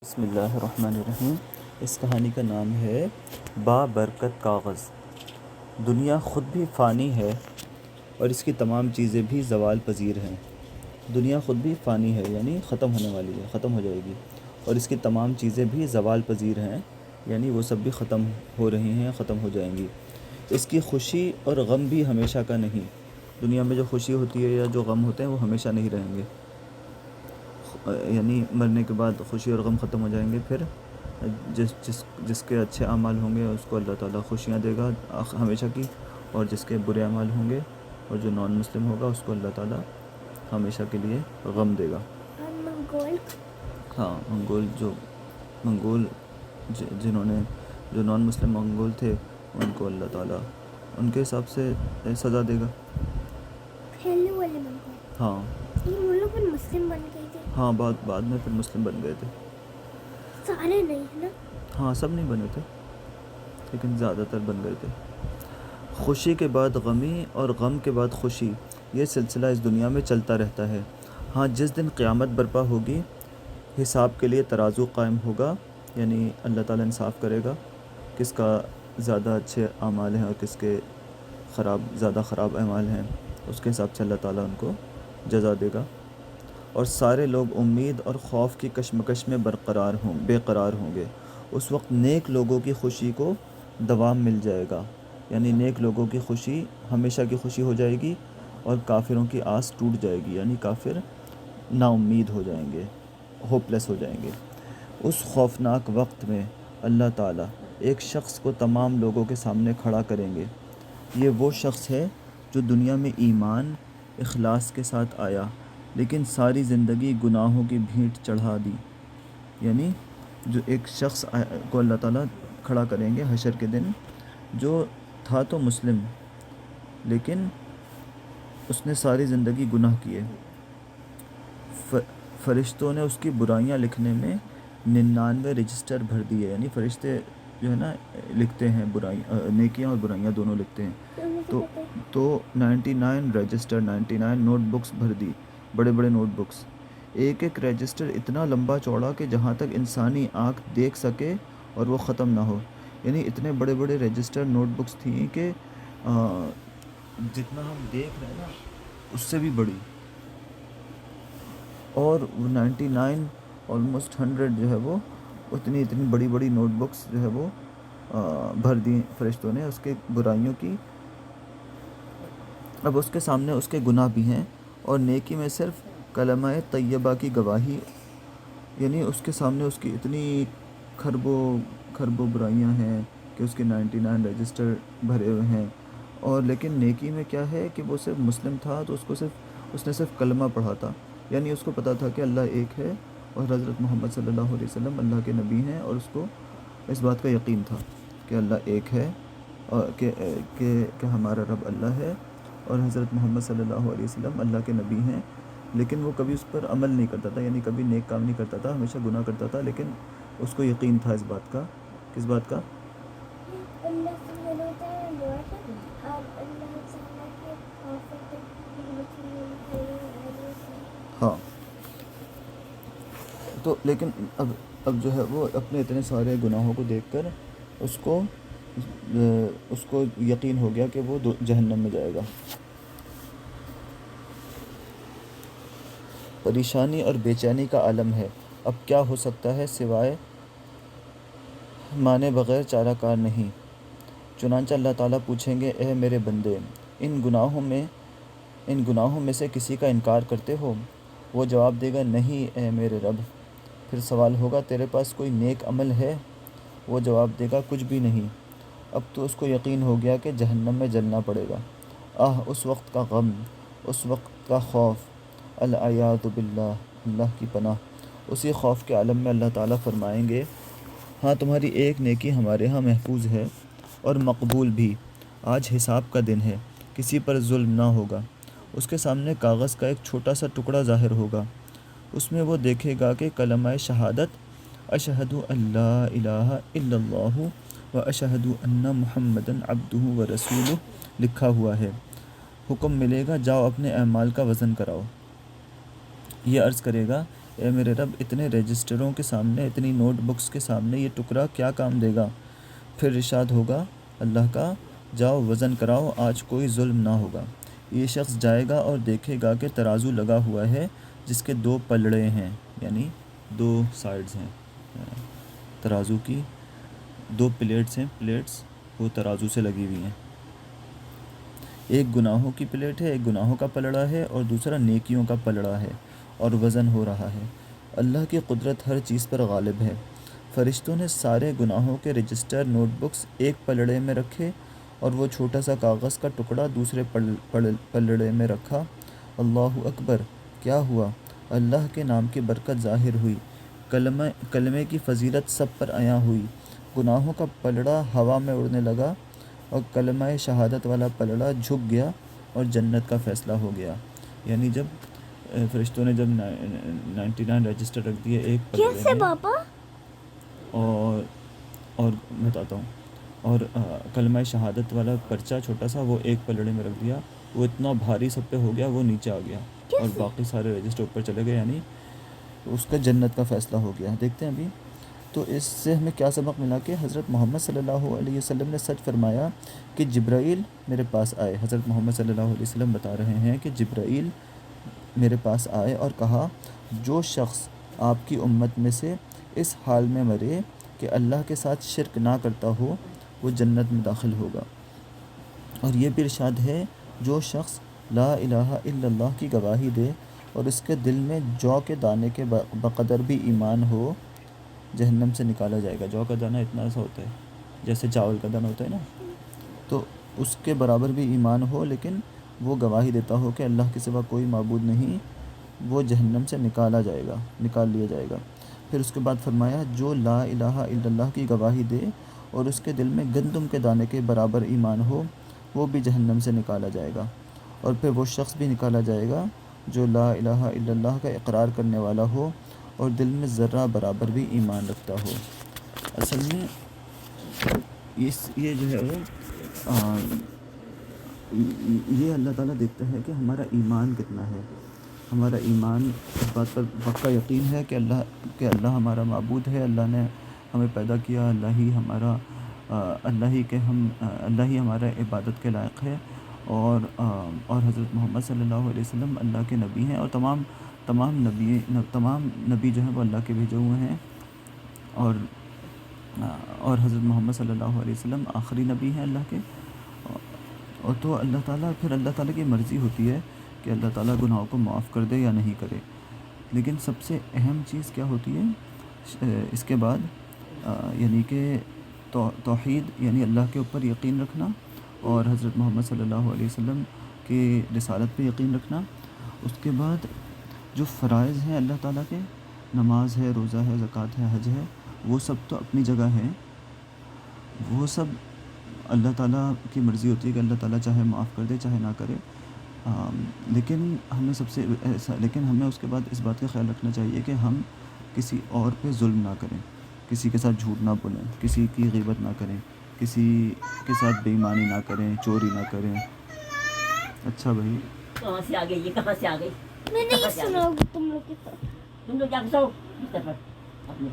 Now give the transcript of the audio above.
بسم اللہ الرحمن الرحیم۔ اس کہانی کا نام ہے بابرکت کاغذ۔ دنیا خود بھی فانی ہے اور اس کی تمام چیزیں بھی زوال پذیر ہیں۔ دنیا خود بھی فانی ہے یعنی ختم ہونے والی ہے، ختم ہو جائے گی، اور اس کی تمام چیزیں بھی زوال پذیر ہیں یعنی وہ سب بھی ختم ہو رہی ہیں، ختم ہو جائیں گی۔ اس کی خوشی اور غم بھی ہمیشہ کا نہیں۔ دنیا میں جو خوشی ہوتی ہے یا جو غم ہوتے ہیں وہ ہمیشہ نہیں رہیں گے، یعنی مرنے کے بعد خوشی اور غم ختم ہو جائیں گے۔ پھر جس کے اچھے اعمال ہوں گے اس کو اللہ تعالیٰ خوشیاں دے گا ہمیشہ کی، اور جس کے برے اعمال ہوں گے اور جو نان مسلم ہوگا اس کو اللہ تعالیٰ ہمیشہ کے لیے غم دے گا۔ ہاں، منگول جنہوں نے جو نان مسلم منگول تھے ان کو اللہ تعالیٰ ان کے حساب سے سزا دے گا۔ ہاں مسلم بن گئے تھے، ہاں، بعد میں پھر مسلم بن گئے تھے۔ سارے نہیں نا؟ ہاں، سب نہیں بنے تھے لیکن زیادہ تر بن گئے تھے۔ خوشی کے بعد غمی اور غم کے بعد خوشی، یہ سلسلہ اس دنیا میں چلتا رہتا ہے۔ ہاں، جس دن قیامت برپا ہوگی، حساب کے لیے ترازو قائم ہوگا، یعنی اللہ تعالیٰ انصاف کرے گا کس کا زیادہ اچھے اعمال ہیں اور کس کے زیادہ خراب اعمال ہیں، اس کے حساب سے اللہ تعالیٰ ان کو جزا دے گا۔ اور سارے لوگ امید اور خوف کی کشمکش میں بے قرار ہوں گے۔ اس وقت نیک لوگوں کی خوشی کو دوام مل جائے گا، یعنی نیک لوگوں کی خوشی ہمیشہ کی خوشی ہو جائے گی، اور کافروں کی آس ٹوٹ جائے گی، یعنی کافر نا امید ہو جائیں گے، ہوپ لیس ہو جائیں گے۔ اس خوفناک وقت میں اللہ تعالیٰ ایک شخص کو تمام لوگوں کے سامنے کھڑا کریں گے۔ یہ وہ شخص ہے جو دنیا میں ایمان اخلاص کے ساتھ آیا لیکن ساری زندگی گناہوں کی بھینٹ چڑھا دی، یعنی جو ایک شخص کو اللہ تعالیٰ کھڑا کریں گے حشر کے دن، جو تھا تو مسلم لیکن اس نے ساری زندگی گناہ کیے۔ فرشتوں نے اس کی برائیاں لکھنے میں 99 رجسٹر بھر دیے، یعنی فرشتے جو ہے نا لکھتے ہیں نیکیاں اور برائیاں دونوں لکھتے ہیں، تو 99 رجسٹر 99 نوٹ بکس بھر دی، بڑے بڑے نوٹ بکس۔ ایک ایک رجسٹر اتنا لمبا چوڑا کہ جہاں تک انسانی آنکھ دیکھ سکے اور وہ ختم نہ ہو، یعنی اتنے بڑے بڑے رجسٹر نوٹ بکس تھیں کہ جتنا ہم دیکھ رہے ہیں نا اس سے بھی بڑی، اور 99 آلموسٹ 100 جو ہے وہ اتنی بڑی بڑی نوٹ بکس جو ہے وہ بھر دی فرشتوں نے اس کے برائیوں کی۔ اب اس کے سامنے اس کے گناہ بھی ہیں اور نیکی میں صرف کلمہ طیبہ کی گواہی، یعنی اس کے سامنے اس کی اتنی کھربوں برائیاں ہیں کہ اس کے 99 رجسٹر بھرے ہوئے ہیں، اور لیکن نیکی میں کیا ہے کہ وہ صرف مسلم تھا تو اس نے صرف کلمہ پڑھا تھا، یعنی اس کو پتہ تھا کہ اللہ ایک ہے اور حضرت محمد صلی اللہ علیہ وسلم اللہ کے نبی ہیں، اور اس کو اس بات کا یقین تھا کہ اللہ ایک ہے اور کہ ہمارا رب اللہ ہے اور حضرت محمد صلی اللہ علیہ وسلم اللہ کے نبی ہیں، لیکن وہ کبھی اس پر عمل نہیں کرتا تھا، یعنی کبھی نیک کام نہیں کرتا تھا، ہمیشہ گناہ کرتا تھا، لیکن اس کو یقین تھا اس بات کا۔ کس بات کا؟ ہاں، تو لیکن اب جو ہے وہ اپنے اتنے سارے گناہوں کو دیکھ کر اس کو یقین ہو گیا کہ وہ جہنم میں جائے گا۔ پریشانی اور بے چینی کا عالم ہے، اب کیا ہو سکتا ہے سوائے مانے بغیر چارہ کار نہیں۔ چنانچہ اللہ تعالیٰ پوچھیں گے، اے میرے بندے، ان گناہوں میں سے کسی کا انکار کرتے ہو؟ وہ جواب دے گا، نہیں اے میرے رب۔ پھر سوال ہوگا، تیرے پاس کوئی نیک عمل ہے؟ وہ جواب دے گا، کچھ بھی نہیں۔ اب تو اس کو یقین ہو گیا کہ جہنم میں جلنا پڑے گا۔ اس وقت کا غم، اس وقت کا خوف، العیاذ باللہ، اللہ کی پناہ۔ اسی خوف کے عالم میں اللہ تعالیٰ فرمائیں گے، ہاں تمہاری ایک نیکی ہمارے ہاں محفوظ ہے اور مقبول بھی۔ آج حساب کا دن ہے، کسی پر ظلم نہ ہوگا۔ اس کے سامنے کاغذ کا ایک چھوٹا سا ٹکڑا ظاہر ہوگا، اس میں وہ دیکھے گا کہ کلمہ شہادت اشہد ان لا الہ الا اللہ و اشہد ان محمدًا عبدہ و رسولہ لکھا ہوا ہے۔ حکم ملے گا، جاؤ اپنے اعمال کا وزن کراؤ۔ یہ عرض کرے گا، اے میرے رب اتنے رجسٹروں کے سامنے، اتنی نوٹ بکس کے سامنے یہ ٹکڑا کیا کام دے گا؟ پھر ارشاد ہوگا اللہ کا، جاؤ وزن کراؤ، آج کوئی ظلم نہ ہوگا۔ یہ شخص جائے گا اور دیکھے گا کہ ترازو لگا ہوا ہے جس کے 2 پلڑے ہیں، یعنی 2 سائڈز ہیں ترازو کی، 2 پلیٹس ہیں، پلیٹس وہ ترازو سے لگی ہوئی ہیں، ایک گناہوں کی پلیٹ ہے، ایک گناہوں کا پلڑا ہے اور دوسرا نیکیوں کا پلڑا ہے، اور وزن ہو رہا ہے۔ اللہ کی قدرت ہر چیز پر غالب ہے۔ فرشتوں نے سارے گناہوں کے رجسٹر نوٹ بکس ایک پلڑے میں رکھے اور وہ چھوٹا سا کاغذ کا ٹکڑا دوسرے پلڑے میں رکھا۔ اللہ اکبر! کیا ہوا؟ اللہ کے نام کی برکت ظاہر ہوئی، کلمے کی فضیلت سب پر عیاں ہوئی، گناہوں کا پلڑا ہوا میں اڑنے لگا اور کلمہ شہادت والا پلڑا جھک گیا اور جنت کا فیصلہ ہو گیا۔ یعنی جب فرشتوں نے جب 99 رجسٹر رکھ دیے ایک پلڑے کیسے میں، پاپا؟ اور بتاتا ہوں، اور کلمہ شہادت والا پرچہ چھوٹا سا وہ ایک پلڑے میں رکھ دیا، وہ اتنا بھاری سب پہ ہو گیا وہ نیچے آ گیا اور کیسے؟ باقی سارے رجسٹر اوپر چلے گئے، یعنی اس کا جنت کا فیصلہ ہو گیا۔ دیکھتے ہیں ابھی تو اس سے ہمیں کیا سبق ملا کہ حضرت محمد صلی اللہ علیہ وسلم نے سچ فرمایا کہ جبرائیل میرے پاس آئے۔ حضرت محمد صلی اللہ علیہ وسلم بتا رہے ہیں کہ جبرائیل میرے پاس آئے اور کہا جو شخص آپ کی امت میں سے اس حال میں مرے کہ اللہ کے ساتھ شرک نہ کرتا ہو وہ جنت میں داخل ہوگا۔ اور یہ بھی ارشاد ہے جو شخص لا الہ الا اللہ کی گواہی دے اور اس کے دل میں جو کے دانے کے بقدر بھی ایمان ہو جہنم سے نکالا جائے گا۔ جو کا دانہ اتنا ایسا ہوتا ہے جیسے چاول کا دانہ ہوتا ہے نا، تو اس کے برابر بھی ایمان ہو لیکن وہ گواہی دیتا ہو کہ اللہ کے سوا کوئی معبود نہیں، وہ جہنم سے نکال لیا جائے گا۔ پھر اس کے بعد فرمایا جو لا الہ الا اللہ کی گواہی دے اور اس کے دل میں گندم کے دانے کے برابر ایمان ہو وہ بھی جہنم سے نکالا جائے گا۔ اور پھر وہ شخص بھی نکالا جائے گا جو لا الہ الا اللہ کا اقرار کرنے والا ہو اور دل میں ذرہ برابر بھی ایمان رکھتا ہو۔ اصل میں یہ جو ہے وہ یہ اللہ تعالیٰ دیکھتا ہے کہ ہمارا ایمان کتنا ہے۔ ہمارا ایمان اس بات پر پکا یقین ہے کہ اللہ ہمارا معبود ہے، اللہ نے ہمیں پیدا کیا، اللہ ہی ہمارا عبادت کے لائق ہے، اور حضرت محمد صلی اللہ علیہ وسلم اللہ کے نبی ہیں، اور تمام نبی جو ہیں وہ اللہ کے بھیجے ہوئے ہیں، اور حضرت محمد صلی اللہ علیہ وسلم آخری نبی ہیں اللہ کے۔ اور تو اللہ تعالیٰ کی مرضی ہوتی ہے کہ اللہ تعالیٰ گناہوں کو معاف کر دے یا نہیں کرے، لیکن سب سے اہم چیز کیا ہوتی ہے اس کے بعد، یعنی کہ توحید، یعنی اللہ کے اوپر یقین رکھنا اور حضرت محمد صلی اللہ علیہ وسلم کی رسالت پہ یقین رکھنا۔ اس کے بعد جو فرائض ہیں اللہ تعالیٰ کے، نماز ہے، روزہ ہے، زکوٰۃ ہے، حج ہے، وہ سب تو اپنی جگہ ہیں، وہ سب اللہ تعالیٰ کی مرضی ہوتی ہے کہ اللہ تعالیٰ چاہے معاف کر دے چاہے نہ کرے، لیکن ہمیں اس کے بعد اس بات کا خیال رکھنا چاہیے کہ ہم کسی اور پہ ظلم نہ کریں، کسی کے ساتھ جھوٹ نہ بولیں، کسی کی غیبت نہ کریں، کسی کے ساتھ بے ایمانی نہ کریں، چوری نہ کریں۔ اچھا بھائی، کہاں سے آ گئی یہ؟ کہاں سے آ گئی؟ میں نہیں سنا تم لوگ کے ساتھ۔ تم لوگ جا کے سو بستر پر اپنے۔